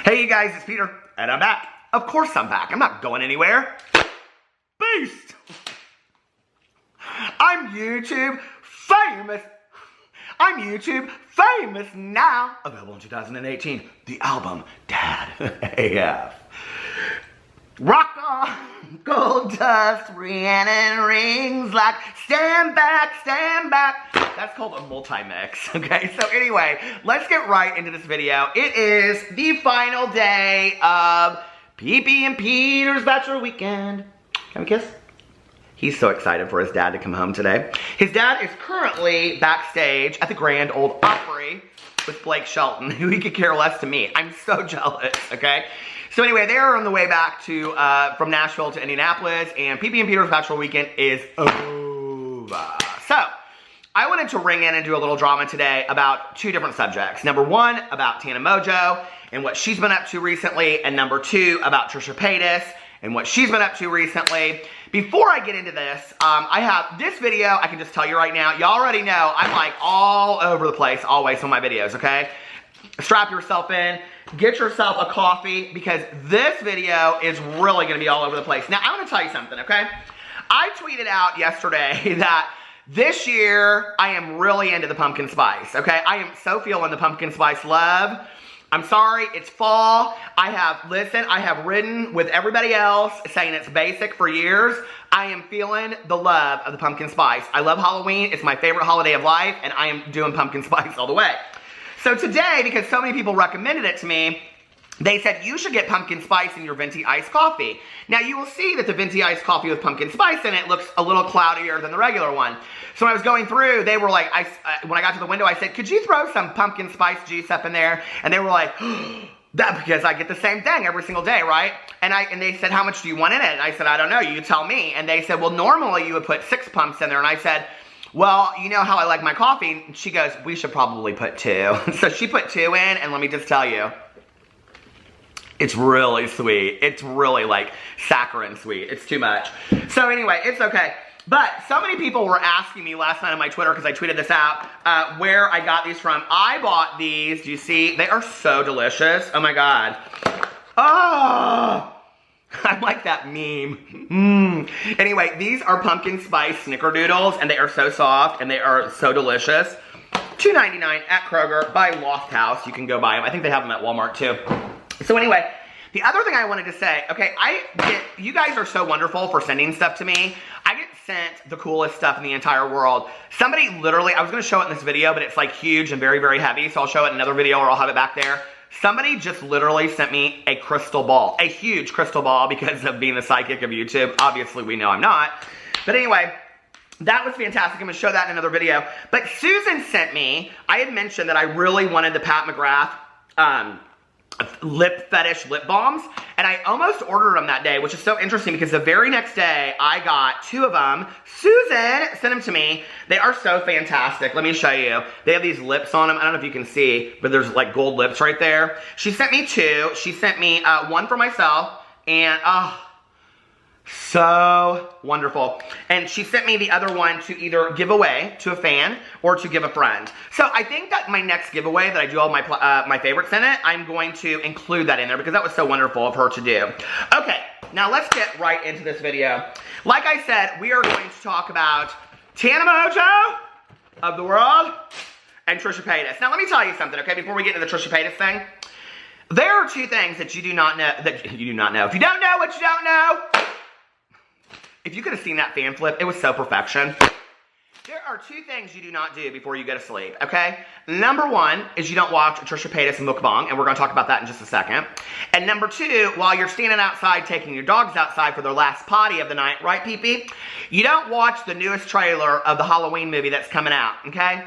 Hey you guys, it's Peter, and I'm back. Of course I'm back. I'm not going anywhere. Beast! I'm YouTube famous. I'm YouTube famous now. Available in 2018. The album Dad AF. Rock on, gold dust, Rhiannon rings like stand back, stand back. That's called a multi-mix, okay? So anyway, let's get right into this video. It is the final day of PP and Peter's bachelor weekend. Can we kiss? He's so excited for his dad to come home today. His dad is currently backstage at the Grand Ole Opry with Blake Shelton, who he could care less to me. I'm so jealous, okay? So anyway, they're on the way back to from Nashville to Indianapolis, and PP and Peter's bachelor weekend is over. So, I wanted to ring in and do a little drama today about two different subjects. Number one, about Tana Mongeau and what she's been up to recently, and number two, about Trisha Paytas and what she's been up to recently. Before I get into this, I have this video, I can just tell you right now, y'all already know I'm like all over the place always on my videos, okay? Strap yourself in, get yourself a coffee, because this video is really going to be all over the place. Now, I want to tell you something, okay? I tweeted out yesterday that this year, I am really into the pumpkin spice, okay? I am so feeling the pumpkin spice love. I'm sorry, it's fall. I have ridden with everybody else saying it's basic for years. I am feeling the love of the pumpkin spice. I love Halloween. It's my favorite holiday of life, and I am doing pumpkin spice all the way. So today, because so many people recommended it to me, they said you should get pumpkin spice in your venti iced coffee. Now you will see that the venti iced coffee with pumpkin spice in it looks a little cloudier than the regular one. So when I was going through, they were like, when I got to the window, I said, could you throw some pumpkin spice juice up in there? And they were like, that because I get the same thing every single day, right? And they said, how much do you want in it? And I said, I don't know, you tell me. And they said, well, normally you would put 6 pumps in there. And I said, well, you know how I like my coffee? And she goes, we should probably put 2. So she put 2 in, and let me just tell you, it's really sweet. It's really like saccharine sweet. It's too much. So anyway, it's okay. But so many people were asking me last night on my Twitter, because I tweeted this out, where I got these from. I bought these. Do you see? They are so delicious. Oh my God. Oh, I like that meme. Anyway, these are pumpkin spice snickerdoodles, and they are so soft, and they are so delicious. $2.99 at Kroger by Loft House. You can go buy them. I think they have them at Walmart too. So anyway, the other thing I wanted to say, okay, you guys are so wonderful for sending stuff to me. I get sent the coolest stuff in the entire world. Somebody literally, I was going to show it in this video, but it's like huge and very, very heavy, so I'll show it in another video or I'll have it back there. Somebody just literally sent me a crystal ball, a huge crystal ball, because of being the sidekick of YouTube. Obviously, we know I'm not. But anyway, that was fantastic. I'm going to show that in another video. But Susan sent me, I had mentioned that I really wanted the Pat McGrath lip fetish lip balms, and I almost ordered them that day, which is so interesting because the very next day I got 2 of them. Susan sent them to me. They are so fantastic. Let me show you. They have these lips on them. I don't know if you can see, but there's like gold lips right there. She sent me 2. She sent me 1 for myself, and so wonderful. And she sent me the other one to either give away to a fan or to give a friend. So I think that my next giveaway that I do all my my favorites in it, I'm going to include that in there because that was so wonderful of her to do. Okay, now let's get right into this video. Like I said, we are going to talk about Tana Mongeau of the world and Trisha Paytas. Now let me tell you something, okay, before we get into the Trisha Paytas thing. There are 2 things that you do not know, If you don't know what you don't know. If you could have seen that fan flip, it was so perfection. There are 2 things you do not do before you go to sleep, okay? Number 1 is you don't watch Trisha Paytas mukbang, and we're going to talk about that in just a second. And number 2, while you're standing outside taking your dogs outside for their last potty of the night, right, Pee-Pee? You don't watch the newest trailer of the Halloween movie that's coming out, okay?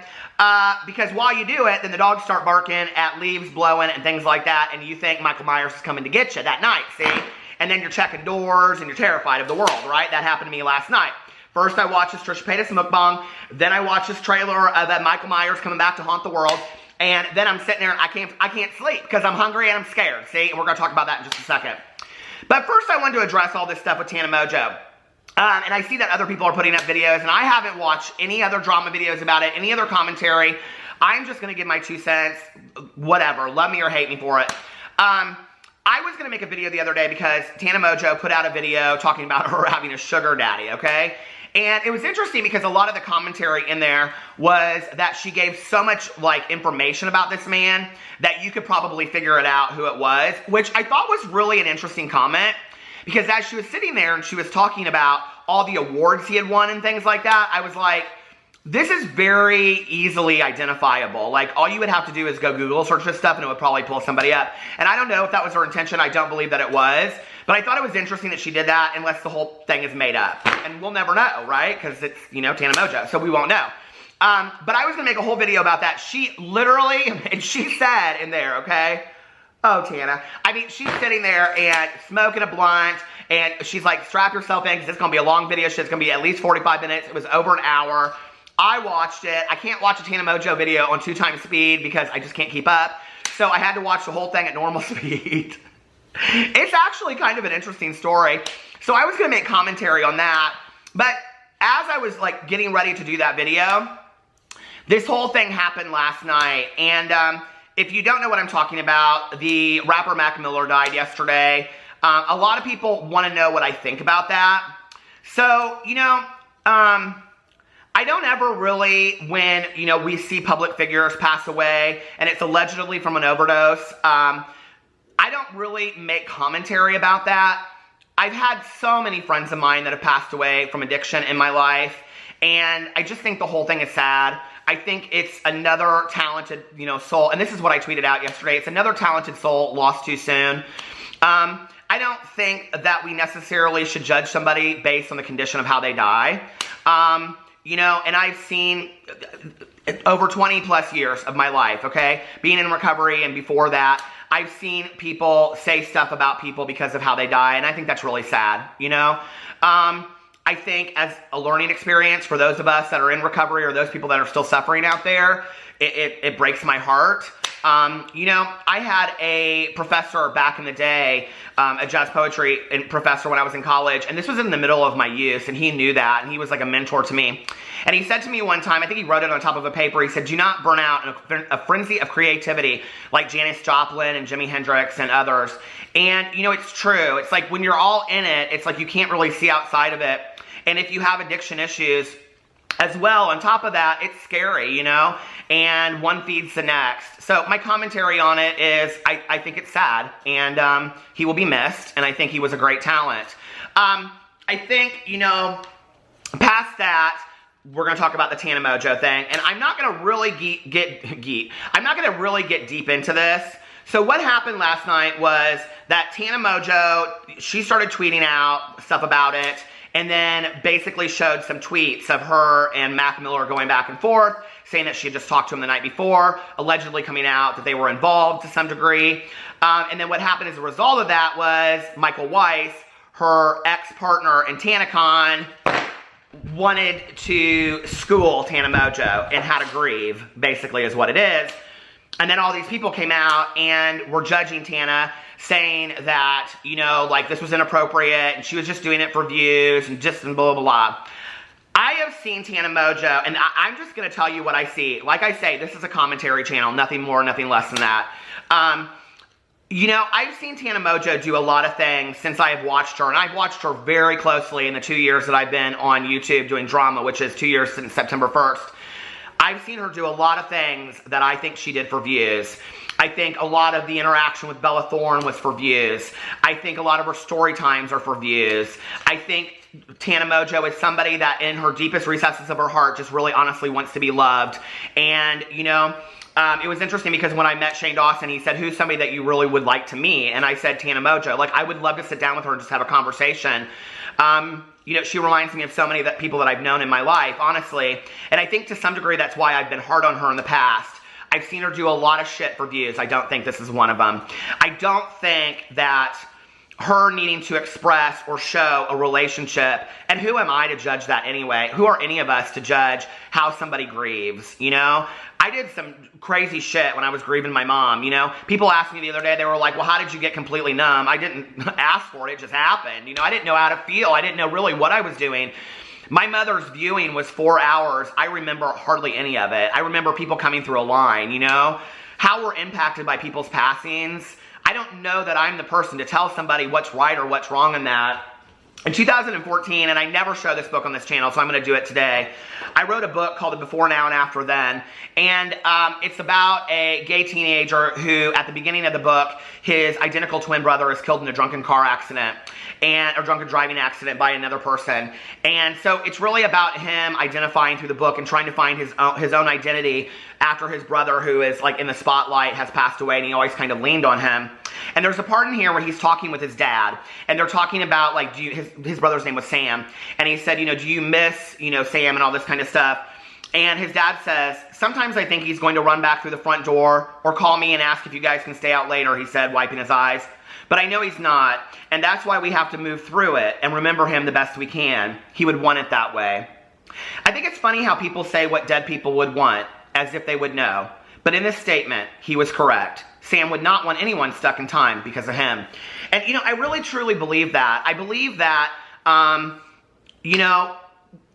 Because while you do it, then the dogs start barking at leaves blowing and things like that, and you think Michael Myers is coming to get you that night, see? And then you're checking doors and you're terrified of the world, right? That happened to me last night. First, I watched this Trisha Paytas mukbang. Then I watched this trailer of that Michael Myers coming back to haunt the world. And then I'm sitting there and I can't sleep because I'm hungry and I'm scared, see? And we're going to talk about that in just a second. But first, I wanted to address all this stuff with Tana Mongeau. And I see that other people are putting up videos, and I haven't watched any other drama videos about it, any other commentary. I'm just going to give my 2 cents, whatever. Love me or hate me for it. I was going to make a video the other day because Tana Mongeau put out a video talking about her having a sugar daddy, okay? And it was interesting because a lot of the commentary in there was that she gave so much, like, information about this man that you could probably figure it out who it was, which I thought was really an interesting comment, because as she was sitting there and she was talking about all the awards he had won and things like that, I was like, this is very easily identifiable. Like, all you would have to do is go Google search this stuff and it would probably pull somebody up. And I don't know if that was her intention. I don't believe that it was. But I thought it was interesting that she did that, unless the whole thing is made up. And we'll never know, right? Because it's, you know, Tana Mongeau, so we won't know. But I was going to make a whole video about that. She literally, and she said in there, okay, oh, Tana. I mean, she's sitting there and smoking a blunt, and she's like, strap yourself in, because it's going to be a long video. It's going to be at least 45 minutes. It was over an hour. I watched it. I can't watch a Tana Mongeau video on 2x speed because I just can't keep up. So I had to watch the whole thing at normal speed. It's actually kind of an interesting story. So I was going to make commentary on that. But as I was like getting ready to do that video, this whole thing happened last night. And if you don't know what I'm talking about, the rapper Mac Miller died yesterday. A lot of people want to know what I think about that. So, you know, I don't ever really, when, you know, we see public figures pass away and it's allegedly from an overdose, I don't really make commentary about that. I've had so many friends of mine that have passed away from addiction in my life, and I just think the whole thing is sad. I think it's another talented, you know, soul, and this is what I tweeted out yesterday. It's another talented soul lost too soon. I don't think that we necessarily should judge somebody based on the condition of how they die. You know, and I've seen over 20 plus years of my life, okay, being in recovery, and before that, I've seen people say stuff about people because of how they die, and I think that's really sad, you know. I think as a learning experience for those of us that are in recovery, or those people that are still suffering out there, it breaks my heart. You know, I had a professor back in the day, a jazz poetry professor when I was in college, and this was in the middle of my youth, and he knew that, and he was like a mentor to me. And he said to me one time, I think he wrote it on top of a paper, he said, do not burn out in a frenzy of creativity like Janis Joplin and Jimi Hendrix and others. And, you know, it's true. It's like when you're all in it, it's like you can't really see outside of it. And if you have addiction issues as well, on top of that, it's scary, you know, and one feeds the next. So my commentary on it is, I think it's sad, and he will be missed, and I think he was a great talent. I think, you know, past that, we're going to talk about the Tana Mongeau thing, and I'm not going to really I'm not going to really get deep into this. So what happened last night was that Tana Mongeau, she started tweeting out stuff about it, and then basically showed some tweets of her and Mac Miller going back and forth, saying that she had just talked to him the night before, allegedly coming out that they were involved to some degree. And then what happened as a result of that was Michael Weiss, her ex-partner in TanaCon, wanted to school Tana Mongeau and how to grieve, basically is what it is. And then all these people came out and were judging Tana, saying that, you know, like this was inappropriate and she was just doing it for views and just and blah, blah, blah. I have seen Tana Mongeau, and I'm just going to tell you what I see. Like I say, this is a commentary channel, nothing more, nothing less than that. You know, I've seen Tana Mongeau do a lot of things since I have watched her, and I've watched her very closely in the 2 years that I've been on YouTube doing drama, which is 2 years since September 1st. I've seen her do a lot of things that I think she did for views. I think a lot of the interaction with Bella Thorne was for views. I think a lot of her story times are for views. I think Tana Mongeau is somebody that in her deepest recesses of her heart just really honestly wants to be loved. And, you know, it was interesting because when I met Shane Dawson, he said, who's somebody that you really would like to meet? And I said, Tana Mongeau. Like, I would love to sit down with her and just have a conversation. You know, she reminds me of so many people that I've known in my life, honestly. And I think to some degree that's why I've been hard on her in the past. I've seen her do a lot of shit for views. I don't think this is one of them. I don't think that her needing to express or show a relationship, and who am I to judge that anyway? Who are any of us to judge how somebody grieves, you know? I did some crazy shit when I was grieving my mom, you know? People asked me the other day, they were like, well, how did you get completely numb? I didn't ask for it, it just happened. You know, I didn't know how to feel. I didn't know really what I was doing. My mother's viewing was 4 hours. I remember hardly any of it. I remember people coming through a line, you know? How we're impacted by people's passings. I don't know that I'm the person to tell somebody what's right or what's wrong in that. In 2014, and I never show this book on this channel, so I'm going to do it today, I wrote a book called The Before, Now, and After Then, and it's about a gay teenager who, at the beginning of the book, his identical twin brother is killed in a drunken car accident, and a drunken driving accident by another person. And so it's really about him identifying through the book and trying to find his own identity after his brother, who is like in the spotlight, has passed away, and he always kind of leaned on him. And there's a part in here where he's talking with his dad, and they're talking about, like, his brother's name was Sam, and he said, do you miss, Sam and all this kind of stuff? And his dad says, sometimes I think he's going to run back through the front door or call me and ask if you guys can stay out later, he said, wiping his eyes. But I know he's not, and that's why we have to move through it and remember him the best we can. He would want it that way. I think it's funny how people say what dead people would want, as if they would know. But in this statement, he was correct. Sam would not want anyone stuck in time because of him. And, I really truly believe that. I believe that,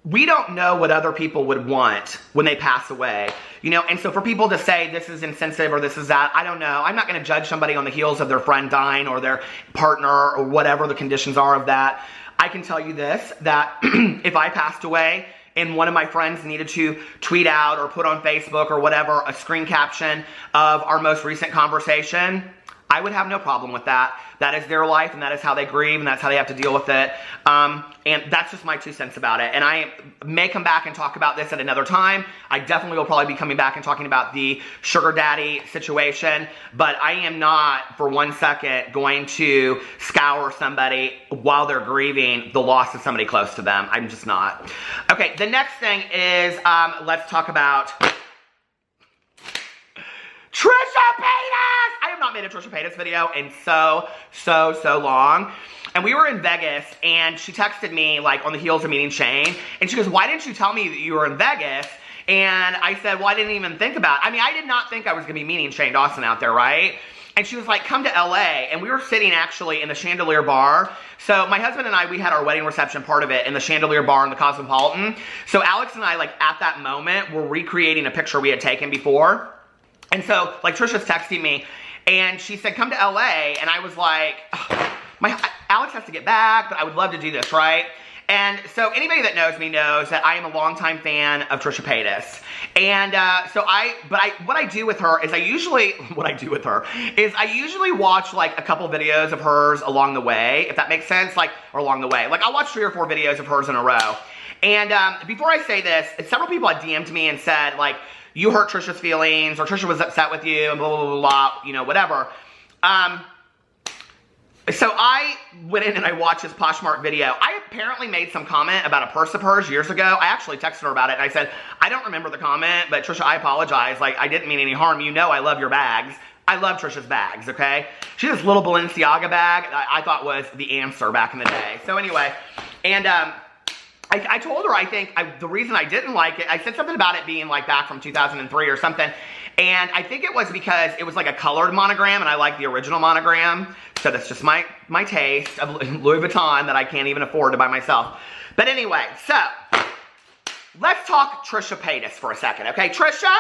we don't know what other people would want when they pass away. And so for people to say this is insensitive or this is that, I don't know. I'm not going to judge somebody on the heels of their friend dying or their partner or whatever the conditions are of that. I can tell you this, that if I passed away and one of my friends needed to tweet out or put on Facebook or whatever a screen caption of our most recent conversation, I would have no problem with that. That is their life, and that is how they grieve, and that's how they have to deal with it. And that's just my 2 cents about it. And I may come back and talk about this at another time. I definitely will probably be coming back and talking about the sugar daddy situation, but I am not for 1 second going to scour somebody while they're grieving the loss of somebody close to them. I'm just not. Okay, the next thing is, let's talk about Trisha Paytas! I have not made a Trisha Paytas video in so long. And we were in Vegas, and she texted me, like, on the heels of meeting Shane, and she goes, why didn't you tell me that you were in Vegas? And I said, well, I didn't even think about it. I mean, I did not think I was going to be meeting Shane Dawson out there, right? And she was like, come to LA. And we were sitting actually in the Chandelier Bar. So my husband and I, we had our wedding reception part of it in the Chandelier Bar in the Cosmopolitan. So Alex and I, like, at that moment, were recreating a picture we had taken before. And so, like, Trisha's texting me, and she said, come to LA. And I was like, Alex has to get back, but I would love to do this, right? And so anybody that knows me knows that I am a longtime fan of Trisha Paytas. And what I do with her is I usually watch, like, a couple videos of hers along the way, if that makes sense, like, or along the way. Like, I'll watch 3 or 4 videos of hers in a row. And before I say this, several people had DM'd me and said, like, you hurt Trisha's feelings, or Trisha was upset with you, and blah, blah, blah, blah, whatever. So I went in and I watched this Poshmark video. I apparently made some comment about a purse of hers years ago. I actually texted her about it, and I said, I don't remember the comment, but Trisha, I apologize. Like, I didn't mean any harm. I love your bags. I love Trisha's bags, okay? She has this little Balenciaga bag that I thought was the answer back in the day. So anyway, and I told her, I think, the reason I didn't like it, I said something about it being, like, back from 2003 or something, and I think it was because it was, like, a colored monogram, and I like the original monogram, so that's just my taste of Louis Vuitton that I can't even afford to buy myself. But anyway, so, let's talk Trisha Paytas for a second, okay? Trisha?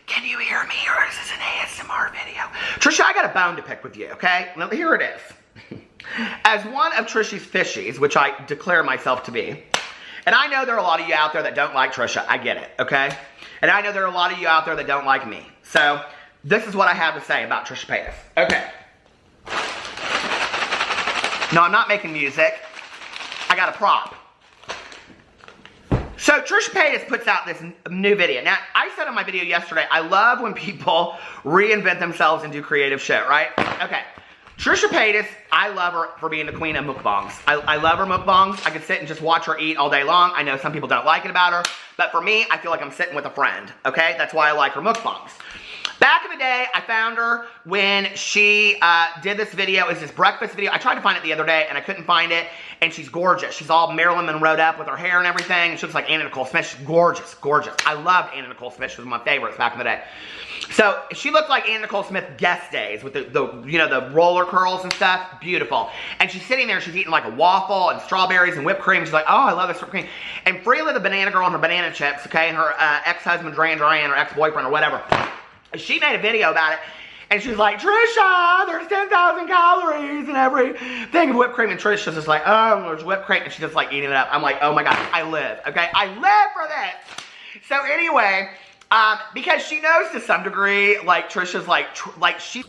Can you hear me, or is this an ASMR video? Trisha, I got a bone to pick with you, okay? Well, here it is. As one of Trisha's fishies, which I declare myself to be, and I know there are a lot of you out there that don't like Trisha, I get it, okay? And I know there are a lot of you out there that don't like me. So, this is what I have to say about Trisha Paytas. Okay. No, I'm not making music. I got a prop. So, Trisha Paytas puts out this new video. Now, I said in my video yesterday, I love when people reinvent themselves and do creative shit, right? Okay. Trisha Paytas, I love her for being the queen of mukbangs. I love her mukbangs. I could sit and just watch her eat all day long. I know some people don't like it about her, but for me, I feel like I'm sitting with a friend, okay? That's why I like her mukbangs. Back in the day, I found her when she did this video. It's this breakfast video. I tried to find it the other day, and I couldn't find it, and she's gorgeous. She's all Marilyn Monroe'd up with her hair and everything. She looks like Anna Nicole Smith. She's gorgeous, gorgeous. I loved Anna Nicole Smith. She was one of my favorites back in the day. So, she looked like Anna Nicole Smith guest days with the roller curls and stuff. Beautiful. And she's sitting there, and she's eating like a waffle and strawberries and whipped cream. She's like, oh, I love this whipped cream. And Freela, the banana girl, and her banana chips, okay, and her ex-husband, Duran Duran, or ex-boyfriend, or whatever, she made a video about it, And she's like, Trisha, there's 10,000 calories in every thing of whipped cream. And Trisha's just like, oh, there's whipped cream. And she's just like eating it up. I'm like, oh my God, I live, okay? I live for this. So anyway, because she knows to some degree, like Trisha's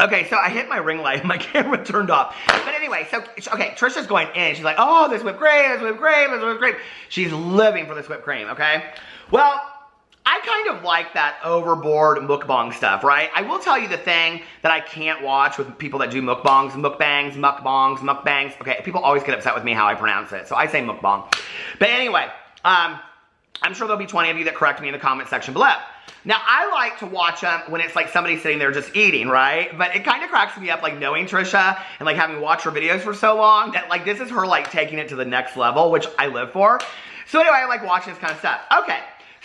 okay, so I hit my ring light and my camera turned off. But anyway, so, okay, Trisha's going in. She's like, oh, this whipped cream, this whipped cream, this whipped cream. She's living for this whipped cream, okay? Well, I kind of like that overboard mukbang stuff, right? I will tell you the thing that I can't watch with people that do mukbangs. Okay, people always get upset with me how I pronounce it, so I say mukbang. But anyway, I'm sure there'll be 20 of you that correct me in the comment section below. Now, I like to watch them when it's like somebody sitting there just eating, right? But it kind of cracks me up, like knowing Trisha and like having watched her videos for so long, that like this is her like taking it to the next level, which I live for. So anyway, I like watching this kind of stuff. Okay.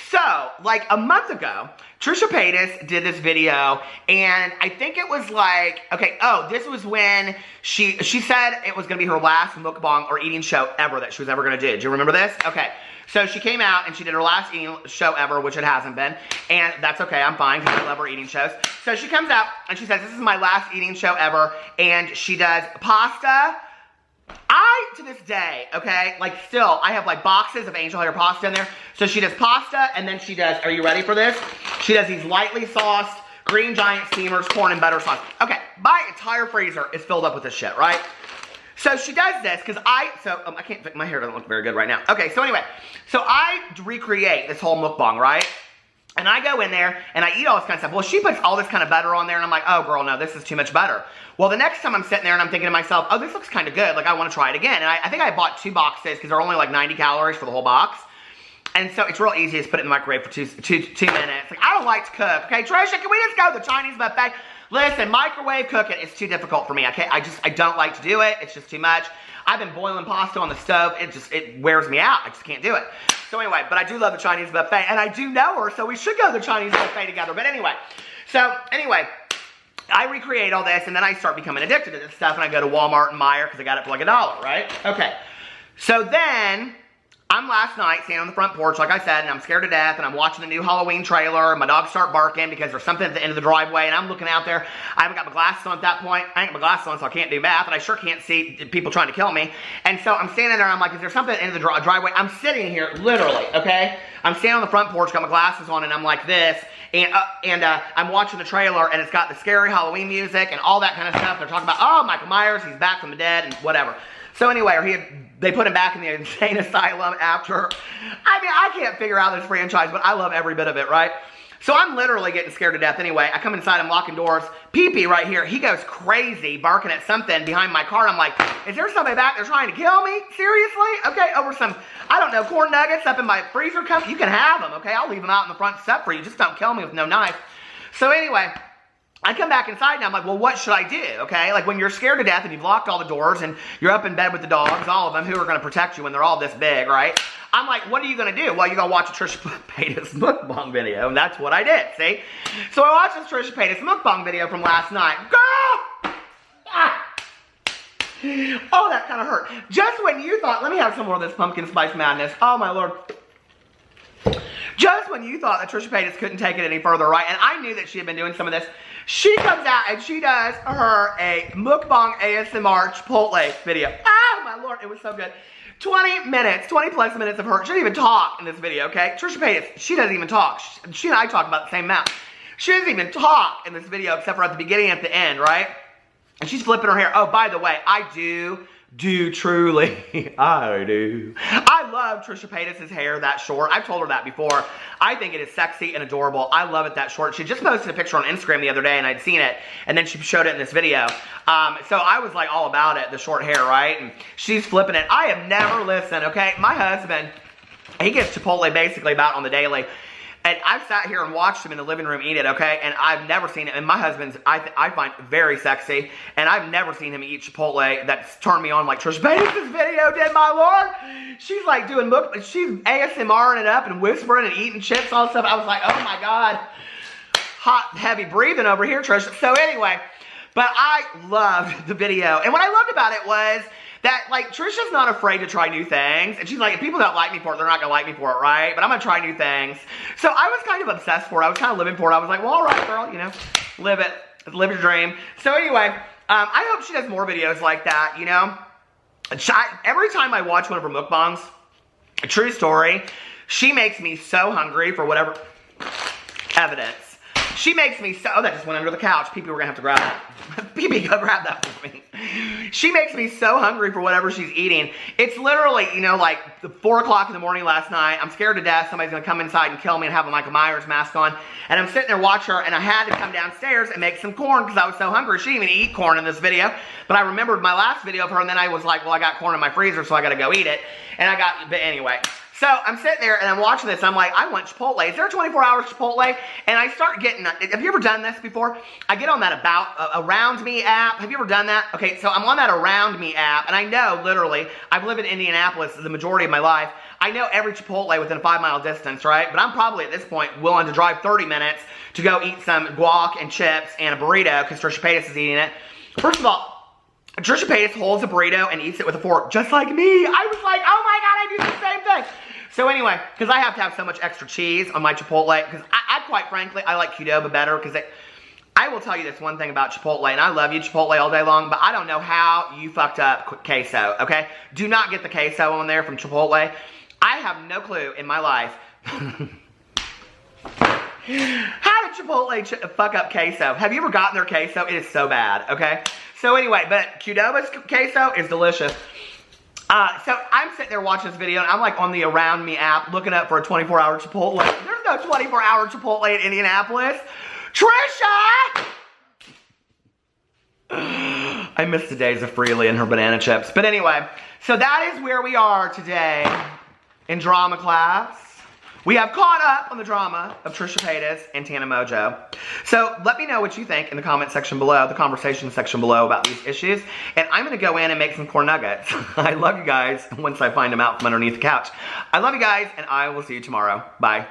So, like a month ago, Trisha Paytas did this video, and I think it was like, okay, oh, this was when she said it was going to be her last mukbang or eating show ever that she was ever going to do. Do you remember this? Okay, so she came out and she did her last eating show ever, which it hasn't been, and that's okay, I'm fine, because I love her eating shows. So she comes out and she says, this is my last eating show ever, and she does pasta. To this day, okay, like still, I have like boxes of angel hair pasta in there. So she does pasta, and then she does, are you ready for this? She does these lightly sauced Green Giant steamers, corn and butter sauce. Okay, my entire freezer is filled up with this shit, right? So she does this, because I can't, my hair doesn't look very good right now. Okay, so anyway, so I recreate this whole mukbang, right? And I go in there, and I eat all this kind of stuff. Well, she puts all this kind of butter on there, and I'm like, oh, girl, no, this is too much butter. Well, the next time I'm sitting there, and I'm thinking to myself, oh, this looks kind of good. Like, I want to try it again. And I think I bought 2 boxes, because they're only like 90 calories for the whole box. And so it's real easy. Just put it in the microwave for two minutes. Like, I don't like to cook. Okay, Trisha, can we just go to the Chinese buffet? Listen, microwave cooking is too difficult for me. Okay, I don't like to do it. It's just too much. I've been boiling pasta on the stove. It wears me out. I just can't do it. So anyway, but I do love the Chinese buffet, and I do know her, so we should go to the Chinese buffet together. But anyway, I recreate all this, and then I start becoming addicted to this stuff, and I go to Walmart and Meijer, because I got it for like $1, right? Okay, so then I'm last night standing on the front porch, like I said, and I'm scared to death, and I'm watching the new Halloween trailer, and my dogs start barking because there's something at the end of the driveway, and I'm looking out there. I haven't got my glasses on at that point. I ain't got my glasses on, so I can't do math, and I sure can't see people trying to kill me. And so I'm standing there, and I'm like, is there something at the end of the driveway? I'm sitting here, literally, okay? I'm standing on the front porch, got my glasses on, and I'm like this, and I'm watching the trailer, and it's got the scary Halloween music and all that kind of stuff. They're talking about, oh, Michael Myers, he's back from the dead, and whatever. So anyway, they put him back in the insane asylum after. I mean, I can't figure out this franchise, but I love every bit of it, right? So I'm literally getting scared to death anyway. I come inside, I'm locking doors. Pee-Pee right here, he goes crazy, barking at something behind my car. I'm like, is there somebody back there trying to kill me? Seriously? Okay, over some, I don't know, corn nuggets up in my freezer cup? You can have them, okay? I'll leave them out in the front step for you. Just don't kill me with no knife. So anyway, I come back inside and I'm like, well, what should I do, okay? Like when you're scared to death and you've locked all the doors and you're up in bed with the dogs, all of them who are going to protect you when they're all this big, right? I'm like, what are you going to do? Well, you're going to watch a Trisha Paytas mukbang video, and that's what I did, see? So I watched this Trisha Paytas mukbang video from last night. Girl! Ah! Oh, that kind of hurt. Just when you thought, let me have some more of this pumpkin spice madness. Oh, my Lord. Just when you thought that Trisha Paytas couldn't take it any further, right? And I knew that she had been doing some of this. She comes out and she does a mukbang ASMR Chipotle video. Oh, my Lord, it was so good. 20 minutes, 20 plus minutes of her. She didn't even talk in this video, okay? Trisha Paytas, she doesn't even talk. She and I talk about the same amount. She doesn't even talk in this video except for at the beginning and at the end, right? And she's flipping her hair. Oh, by the way, I do truly, I do. I love Trisha Paytas' hair that short. I've told her that before. I think it is sexy and adorable. I love it that short. She just posted a picture on Instagram the other day and I'd seen it and then she showed it in this video. So I was like all about it, the short hair, right? And she's flipping it. I have never listened, okay? My husband, he gets Chipotle basically about on the daily. And I've sat here and watched him in the living room eat it, okay? And I've never seen it. And my husband's, I find very sexy. And I've never seen him eat Chipotle that's turned me on like Trisha Paytas' video did, my Lord. She's like doing, she's ASMRing it up and whispering and eating chips, all stuff. I was like, oh my God. Hot, heavy breathing over here, Trisha. So anyway, but I loved the video. And what I loved about it was that, like, Trisha's not afraid to try new things. And she's like, if people don't like me for it, they're not going to like me for it, right? But I'm going to try new things. So I was kind of obsessed for it. I was kind of living for it. I was like, well, all right, girl, you know, live it. Live your dream. So anyway, I hope she does more videos like that, you know. Every time I watch one of her mukbangs, a true story, she makes me so hungry for whatever evidence. She makes me so, oh, that just went under the couch. Pee-pee, we're gonna have to grab that. Pee-pee, go grab that for me. She makes me so hungry for whatever she's eating. It's literally, you know, like 4 o'clock in the morning last night. I'm scared to death somebody's gonna come inside and kill me and have a Michael Myers mask on. And I'm sitting there watching her, and I had to come downstairs and make some corn because I was so hungry. She didn't even eat corn in this video. But I remembered my last video of her, and then I was like, well, I got corn in my freezer, so I gotta go eat it. And but anyway. So I'm sitting there and I'm watching this. I'm like, I want Chipotle. Is there a 24-hour Chipotle? And I start getting, have you ever done this before? I get on that Around Me app. Have you ever done that? Okay, so I'm on that Around Me app, and I know, literally, I've lived in Indianapolis the majority of my life. I know every Chipotle within a 5-mile distance, right? But I'm probably, at this point, willing to drive 30 minutes to go eat some guac and chips and a burrito because Trisha Paytas is eating it. First of all, Trisha Paytas holds a burrito and eats it with a fork, just like me. I was like, oh my God, I do the same thing. So anyway, because I have to have so much extra cheese on my Chipotle, because I quite frankly, I like Qdoba better, because I will tell you this one thing about Chipotle, and I love you Chipotle all day long, but I don't know how you fucked up queso, okay? Do not get the queso on there from Chipotle. I have no clue in my life how did Chipotle fuck up queso. Have you ever gotten their queso? It is so bad, okay? So anyway, but Qdoba's queso is delicious. So I'm sitting there watching this video, and I'm like on the Around Me app looking up for a 24-hour Chipotle. There's no 24-hour Chipotle in Indianapolis. Trisha! I miss the days of Freely and her banana chips. But anyway, so that is where we are today in drama class. We have caught up on the drama of Trisha Paytas and Tana Mongeau. So let me know what you think in the comment section below, the conversation section below about these issues. And I'm going to go in and make some corn nuggets. I love you guys once I find them out from underneath the couch. I love you guys, and I will see you tomorrow. Bye.